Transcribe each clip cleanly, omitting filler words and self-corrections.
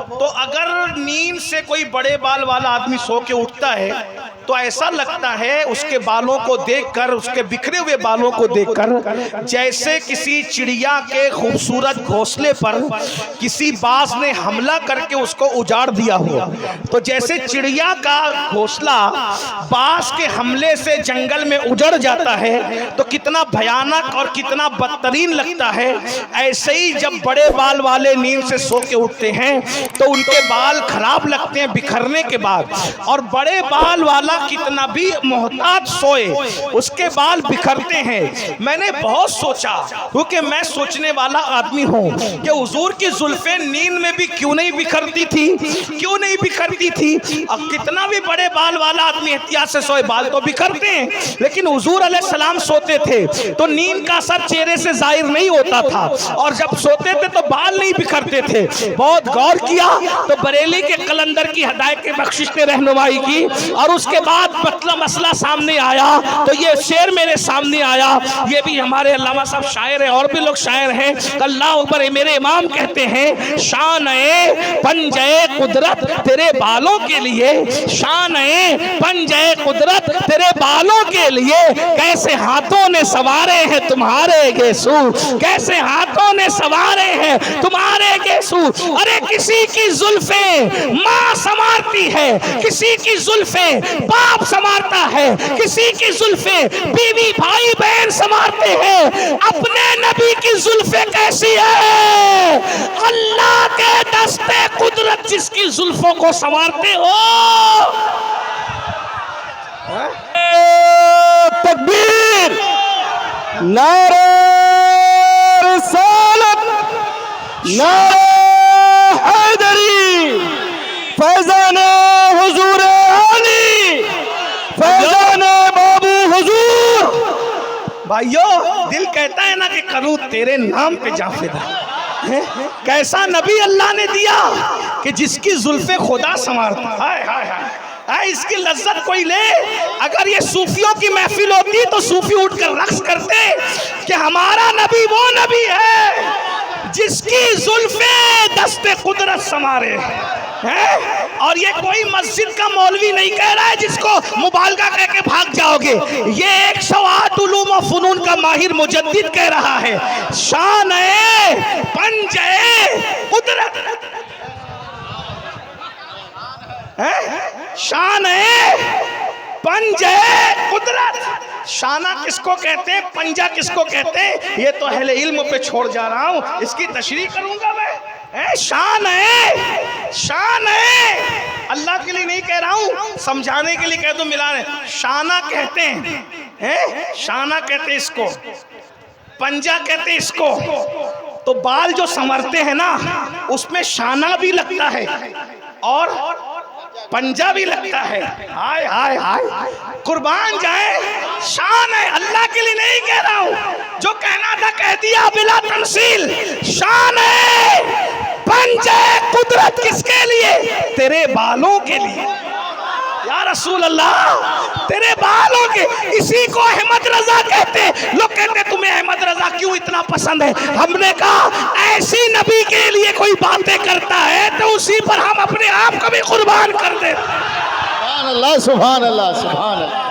तो अगर नींद से कोई बड़े बाल वाला आदमी सो के उठता है तो ऐसा लगता है उसके बालों को देखकर, उसके बिखरे हुए बालों को देखकर, जैसे किसी चिड़िया के खूबसूरत घोंसले पर किसी बाज ने हमला करके उसको उजाड़ दिया हो। तो जैसे चिड़िया का घोंसला बाज के हमले से जंगल में उजड़ जाता है तो कितना भयानक और कितना बदतरीन लगता है, ऐसे ही जब बड़े बाल वाले नींद से सो के उठते हैं तो उनके बाल खराब लगते हैं बिखरने के बाद। और बड़े बाल वाला कितना भी मोहताज सोए उसके बाल बिखरते हैं। मैंने बहुत सोचा, क्योंकि मैं सोचने वाला आदमी हूँ कि हुजूर की जुल्फे नींद में भी क्यों नहीं बिखरती थी, क्यों नहीं बिखरती थी। अब कितना भी बड़े बाल वाला आदमी एहतियात से सोए बाल तो बिखरते हैं, लेकिन हुजूर अलैहिस्सलाम सोते थे तो नींद का असर चेहरे से जाहिर नहीं होता था, और जब सोते थे तो बाल नहीं बिखरते थे। बहुत गौर किया तो बरेली के कलंदर की हदायत के बख्शिश ने रहनुमाई की, और उसके बाद मतलब मसला सामने आया तो ये शेर मेरे सामने आया। ये भी हमारे अल्लामा साहब शायर है और भी लोग शायर हैं। अल्लाह ऊपर मेरे इमाम कहते हैं, शान-ए पंजे कुदरत तेरे बालों के लिए, शान-ए पंजे कुदरत तेरे बालों के लिए, कैसे हाथों ने सवारे हैं तुम्हारे गेसू, कैसे हाथों ने सवारे हैं तुम्हारे गेसू। अरे किसी की जुल्फे माँ संवारती है, किसी की जुल्फे बाप संवारता है, किसी की जुल्फे बीवी भाई बहन संवारते हैं। अपने नबी की जुल्फे कैसी है? अल्लाह के दस्ते कुदरत जिसकी जुल्फों को संवारते हो। तकबीर, नारे रिसालत, नारे हैदरी, फैज़ाने हुजूर अली, फैज़ाने बाबू हुजूर। भाइयों, दिल कहता है ना कि करूं तेरे नाम पे जाफिदा। कैसा नबी अल्लाह ने दिया कि जिसकी जुल्फे खुदा संवारता। हाय हाय हाय, इसकी लज्जत कोई ले। अगर ये सूफियों की महफिल होती तो सूफी उठकर रक्स करते कि हमारा नबी वो नबी है जिसकी जुल्फे दस्ते कुदरत संवारे हैं। और ये कोई मस्जिद का मौलवी नहीं कह रहा है जिसको मुबालगा कह के भाग जाओगे, ये 108 उलूम व फुनून का माहिर मुजद्दिद कह रहा है। शान-ए पंजे कुदरत, शान-ए पंजे कुदरत। शाना किसको कहते हैं, पंजा किसको कहते हैं, ये तो अहले इल्म पे छोड़ जा रहा हूँ, इसकी तशरीह करूंगा मैं। शान है, शान है, अल्लाह के लिए नहीं कह रहा हूँ, समझाने के लिए कह दो, मिला रहे। शाना कहते हैं, शाना कहते हैं इसको, पंजा कहते हैं इसको। तो बाल जो संवरते हैं ना उसमें शाना भी लगता है और पंजा भी लगता है। हाय हाय हाय, कुर्बान जाए, शान है, अल्लाह के लिए नहीं कह रहा हूं। जो कहना था कह दिया बिला तमसील। शान है पंजे कुदरत किसके लिए? तेरे बालों के लिए या रसूल अल्लाह, तेरे बालों के। इसी को अहमद रजा कहते। लोग कहते तुम्हें अहमद रजा क्यों इतना पसंद है? हमने कहा ऐसी नबी के लिए कोई बातें करता है तो उसी पर हम अपने आप को भी कुर्बान कर दे। सुभान अल्लाह, सुभान अल्लाह, सुभान अल्लाह।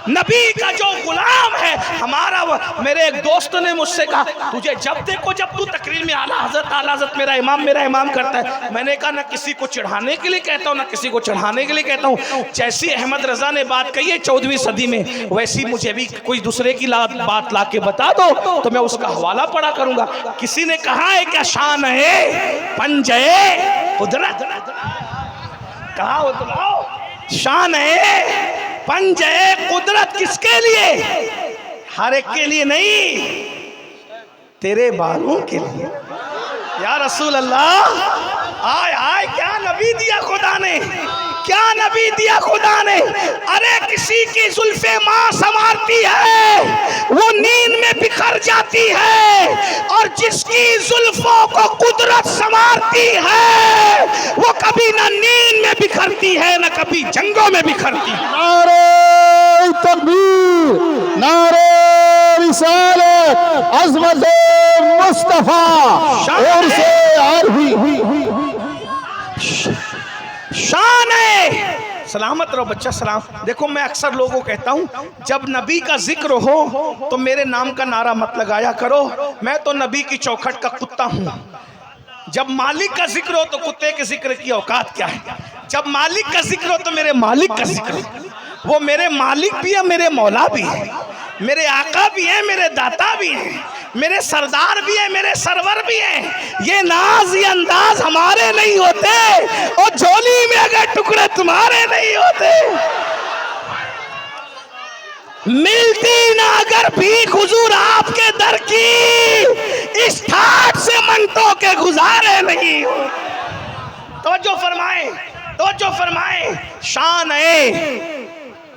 नबी का जो गुलाम है हमारा। मेरे एक दोस्त ने मुझसे कहा तुझे जब देखो जब तू तकरीर में आला हजरत मेरा इमाम करता है। मैंने कहा ना किसी को चढ़ाने के लिए कहता हूँ ना किसी को चढ़ाने के लिए कहता हूँ। जैसी अहमद रजा ने बात कही है 14वीं सदी में, वैसी मुझे भी कोई दूसरे की बात ला के बता दो तो मैं उसका हवाला पढ़ा करूंगा। किसी ने कहा है क्या शान है पंजे कुदरत, कहा हो तो शान है पंजे कुदरत किसके लिए? हर एक के लिए नहीं, तेरे बालों के लिए या रसूल अल्लाह। आय आय, क्या नबी दिया खुदा ने, क्या नबी दिया खुदा ने। अरे किसी की जुल्फे माँ संवारती है वो नींद में बिखर जाती है, और जिसकी जुल्फों को कुदरत संवारती है वो कभी ना नींद में बिखरती है ना कभी जंगों में बिखरती है। नारे तकबीर, नारे रिसालत, अज़मत मुस्तफा और से और भी शान है। सलामत रहो बच्चा, सलाम। देखो मैं अक्सर लोगों को कहता हूँ, जब नबी का जिक्र हो तो मेरे नाम का नारा मत लगाया करो, मैं तो नबी की चौखट का कुत्ता हूँ। जब मालिक का जिक्र हो तो कुत्ते के जिक्र की औकात क्या है। जब मालिक का जिक्र हो तो मेरे मालिक का जिक्र हो। वो मेरे मालिक भी है, मेरे मौला भी है, मेरे आका भी है, मेरे दाता भी है, मेरे सरदार भी है, मेरे सरवर भी है। ये नाज ये अंदाज हमारे नहीं होते, और झोली में अगर टुकड़े तुम्हारे नहीं होते। मिलती ना अगर भीख हुजूर आपके दर की, इस ठाट से मंगतों के गुजारे नहीं हो। तवज्जो फरमाए, तवज्जो फरमाए। शान है।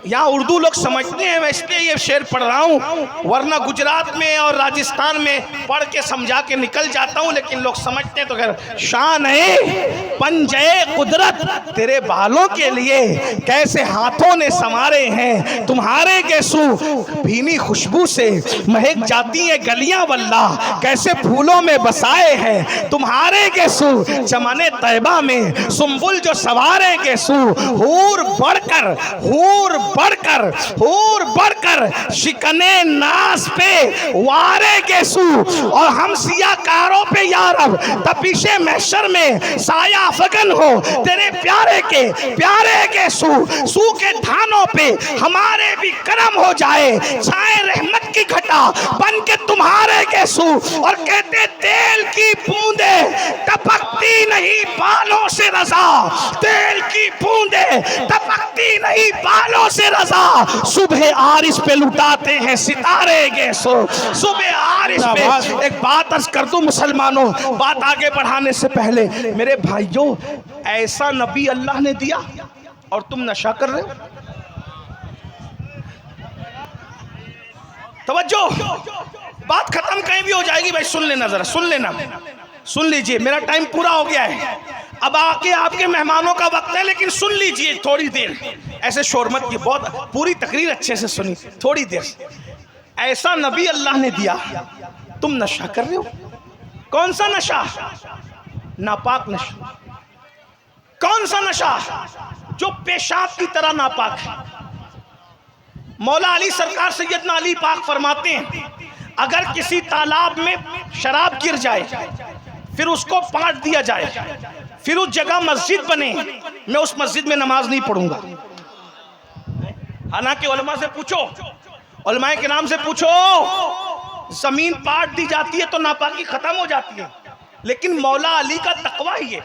यहाँ उर्दू लोग समझते हैं, मैं इसलिए ये शेर पढ़ रहा हूँ, वरना गुजरात में और राजस्थान में पढ़ के समझा के निकल जाता हूँ, लेकिन लोग समझते हैं तो खैर। शान है पंजे कुदरत तेरे बालों के लिए, कैसे हाथों ने संवारे हैं तुम्हारे गेसू, भीनी खुशबू से महक जाती है गलियां वल्ला, कैसे फूलों में बसाए हैं तुम्हारे गेसू, चमने तैबा में सुंबुल जो सवारे गेसू, हूर बढ़कर हूर बढ़कर हूर बढ़कर शिकने नास पे वारे गेसू, और हम सियाकारों पे यारब तपिशे महशर में साया फगन हो तेरे प्यारे के सू के धानों पे हमारे भी करम हो जाए, छाए रहमत की घटा बन के तुम्हारे के सू। और कहते तेल की बूंदे टपकती नहीं बालों से रजा, तेल की बूंदे टपकती नहीं बालों से रजा, सुबह आरिश पे लुटाते हैं सितारे गेसो, सुबह आरिश पे। एक बात अर्ज कर दूं मुसलमानों, बात आगे बढ़ाने से पहले मेरे भाइयों, ऐसा नबी अल्लाह ने दिया और तुम नशा कर रहे हो। तवज्जो, बात खत्म कहीं भी हो जाएगी भाई, सुन लेना जरा, सुन लेना, सुन लीजिए। मेरा टाइम पूरा हो गया है, अब आके आपके मेहमानों का वक्त है, लेकिन सुन लीजिए थोड़ी देर, ऐसे शोर मत की, बहुत पूरी तकरीर अच्छे से सुनी थोड़ी देर। ऐसा नबी अल्लाह ने दिया, तुम नशा कर रहे हो। कौन सा नशा? नापाक नशा। कौन सा नशा? जो पेशाब की तरह नापाक है। मौला अली सरकार सैयदना अली पाक फरमाते हैं, अगर किसी तालाब में शराब गिर जाए, फिर उसको पाट दिया जाए, फिर उस जगह मस्जिद बने, मैं उस मस्जिद में नमाज नहीं पढ़ूंगा। हालांकि उलमा से पूछो, उलमाए के नाम से पूछो, जमीन पाट दी जाती है तो नापाकी खत्म हो जाती है, लेकिन मौला अली का तकवा ही है।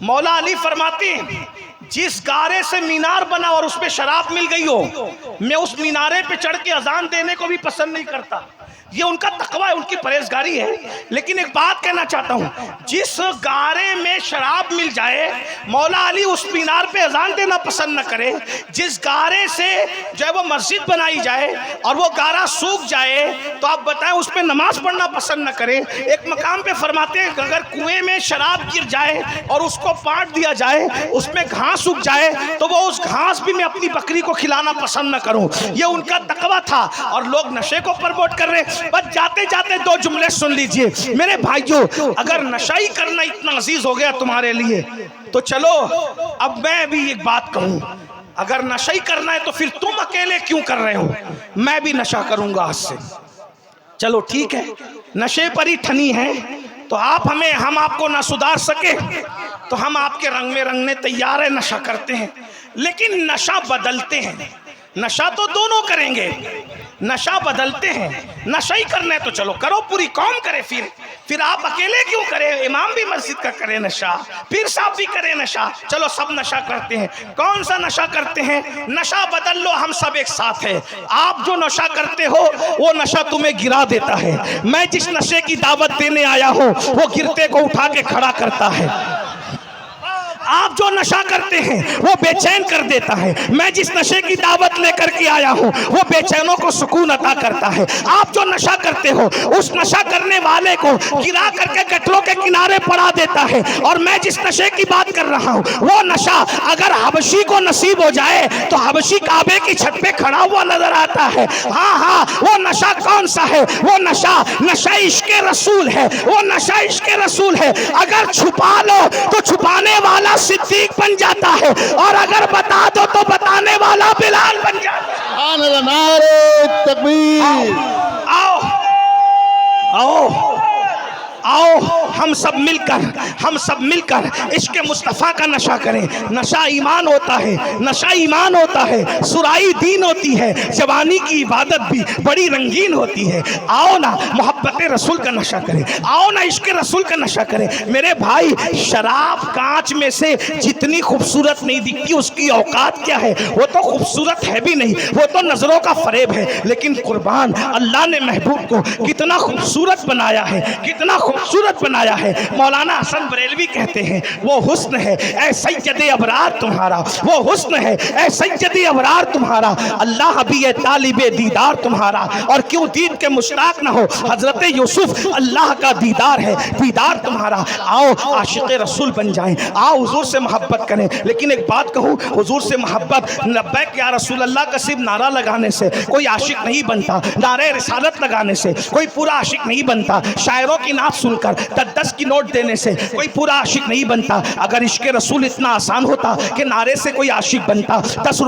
मौला अली फरमाते हैं, जिस गारे से मीनार बना और उसमें शराब मिल गई हो, मैं उस मीनारे पे चढ़ के अजान देने को भी पसंद नहीं करता। ये उनका तकवा है, उनकी परहेजगारी है। लेकिन एक बात कहना चाहता हूँ, जिस गारे में शराब मिल जाए, मौला अली उस मीनार पे अजान देना पसंद न करे। जिस गारे से जो है वो मस्जिद बनाई जाए और वो गारा सूख जाए, तो आप बताएं उस पर नमाज पढ़ना पसंद न करे। एक मकाम पे फरमाते हैं, अगर कुएं में शराब गिर जाए और उसको पाट दिया जाए, उसमें घास सूख जाए, तो वो उस घास भी मैं अपनी बकरी को खिलाना पसंद न करूं। ये उनका तकवा था। और लोग नशे को प्रमोट कर रहे। बस जाते जाते दो जुमले सुन लीजिए मेरे भाइयों, अगर नशा ही करना इतना अजीज हो गया तुम्हारे लिए, तो चलो अब मैं भी एक बात कहूं, अगर नशा ही करना है तो फिर तुम अकेले क्यों कर रहे हो, मैं भी नशा करूंगा आज से। चलो ठीक है, नशे पर ही ठनी है, तो हम आपको ना सुधार सके तो हम आपके रंग में रंगने तैयार है, नशा करते हैं, लेकिन नशा बदलते हैं। नशा तो दोनों करेंगे, नशा बदलते हैं। नशा ही करना है तो चलो करो, पूरी कौम करे, फिर आप अकेले क्यों करें? इमाम भी मस्जिद का करे नशा, पीर साहब भी करे नशा, चलो सब नशा करते हैं। कौन सा नशा करते हैं? नशा बदल लो, हम सब एक साथ हैं। आप जो नशा करते हो वो नशा तुम्हें गिरा देता है। मैं जिस नशे की दावत देने आया हूं वो गिरते को उठा के खड़ा करता है। आप जो नशा करते हैं वो बेचैन कर देता है। मैं जिस नशे की दावत लेकर के आया हूँ वो बेचैनों को सुकून अता करता है। आप जो नशा करते हो उस नशा करने वाले को गिरा करके गटरों के किनारे पड़ा देता है। और मैं जिस नशे की बात कर रहा हूँ वो नशा अगर हबशी को नसीब हो जाए तो हबशी काबे की छत पे खड़ा हुआ नजर आता है। हाँ हाँ, वो नशा कौन सा है? वो नशा इश्क़े रसूल है। वो नशा इश्क़े रसूल है। अगर छुपा लो तो छुपाने वाला सिद्दीक बन जाता है, और अगर बता दो तो बताने वाला बिलाल बन जाता है। सुभान अल्लाह, नारे तकबीर। आओ आओ आओ, हम सब मिलकर इश्क़ मुस्तफ़ा का नशा करें। नशा ईमान होता है, नशा ईमान होता है, सुराई दीन होती है, जवानी की इबादत भी बड़ी रंगीन होती है। आओ ना मोहब्बत रसूल का नशा करें, आओ ना इश्क़ रसूल का नशा करें। मेरे भाई, शराब कांच में से जितनी खूबसूरत नहीं दिखती उसकी औकात क्या है? वो तो खूबसूरत है भी नहीं, वो तो नज़रों का फरेब है। लेकिन कुर्बान, अल्लाह ने महबूब को कितना खूबसूरत बनाया है, कितना खूबसूरत बनाया है। मौलाना हसन बरेलवी कहते हैं वो हुस्न है ऐ सैयदे अबरार तुम्हारा, वो हुस्न है ऐ सैयदे अबरार तुम्हारा, अल्लाह भी है तालिबे दीदार तुम्हारा। और क्यों दीद के मुश्ताक ना हो, हजरत यूसुफ अल्लाह का दीदार है, दीदार तुम्हारा। आओ आशिक़े रसूल बन जाएं, आओ हुजूर से मोहब्बत करें। लेकिन एक बात कहूँ, हुजूर से मोहब्बत लब्बैक या रसूल अल्लाह का सिर्फ नारा लगाने से कोई आशिक नहीं बनता, नारे रिसालत लगाने से कोई पूरा आशिक नहीं बनता, शायरों की नात सुनकर 10 की नोट देने से कोई पूरा आशिक नहीं बनता। अगर इश्क़ रसूल इतना आसान होता कि नारे से कोई आशिक बनता, 10